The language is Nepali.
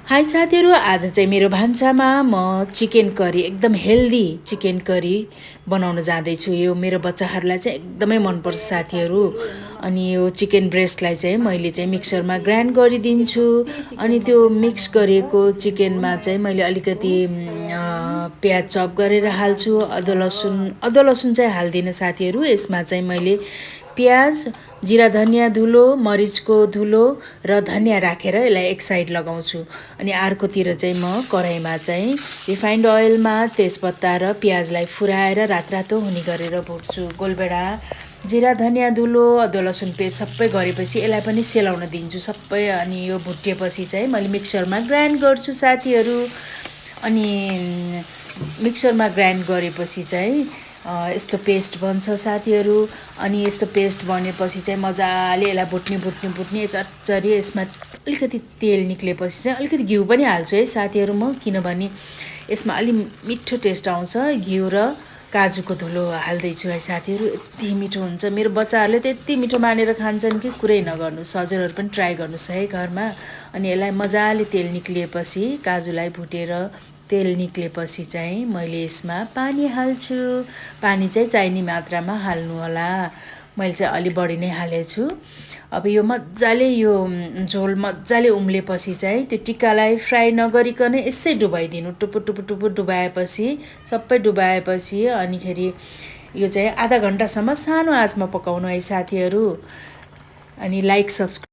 हाई साथीहरू, आज चाहिँ मेरो भान्सामा म चिकन करी एकदम हेल्दी चिकन करी बनाउन जाँदैछु। यो मेरो बच्चाहरूलाई चाहिँ एकदमै मनपर्छ साथीहरू। अनि यो चिकन ब्रेस्टलाई चाहिँ मैले चाहिँ मिक्सरमा ग्राइन्ड गरिदिन्छु। अनि त्यो मिक्स गरेको चिकनमा चाहिँ मैले अलिकति प्याज चप गरेर हाल्छु। अदुवा लसुन चाहिँ हाल्दिनँ साथीहरू। यसमा चाहिँ मैले प्याज, जिरा धनियाँ धुलो, मरिचको धुलो र धनियाँ राखेर यसलाई एक साइड लगाउँछु। अनि अर्कोतिर चाहिँ म कराईमा चाहिँ रिफाइन्ड अइलमा तेजपत्ता र प्याजलाई फुराएर रातो हुने गरेर भुट्छु। गोलभेडा, जिरा धनियाँ धुलो, अदुवा लसुन पेस्ट सबै गरेपछि यसलाई पनि सेलाउन दिन्छु सबै। अनि यो भुटिएपछि चाहिँ मैले मिक्सरमा ग्राइन्ड गर्छु साथीहरू। अनि मिक्सरमा ग्राइन्ड गरेपछि चाहिँ यस्तो पेस्ट बन्छ साथीहरू। अनि यस्तो पेस्ट बनेपछि चाहिँ मजाले यसलाई भुट्ने चरचरी। यसमा अलिकति तेल निक्लेपछि चाहिँ अलिकति घिउ पनि हाल्छु है साथीहरू म, किनभने यसमा अलि मिठो टेस्ट आउँछ। घिउ र काजुको धुलो हाल्दैछु है साथीहरू। यति मिठो हुन्छ, मेरो बच्चाहरूले त यति मिठो मानेर खान्छन् कि कुरै नगर्नुहोस्। हजुरहरू पनि ट्राई गर्नुहोस् है घरमा। अनि यसलाई मजाले तेल निक्लिएपछि, काजुलाई भुटेर तेल निक्लेपछि चाहिँ मैले यसमा पानी हाल्छु। पानी चाहिँ चाहिने मात्रामा हाल्नु होला। मैले चाहिँ अलि बढी नै हालेछु। अब यो मजाले यो झोल मजाले उम्लेपछि चाहिँ त्यो टिक्कालाई फ्राई नगरिकन यसै डुबाइदिनु। टुपु डुबाएपछि, सबै डुबाएपछि अनिखेरि यो चाहिँ आधा घन्टासम्म सानो आँचमा पकाउनु है साथीहरू। अनि लाइक सब्सक्राइब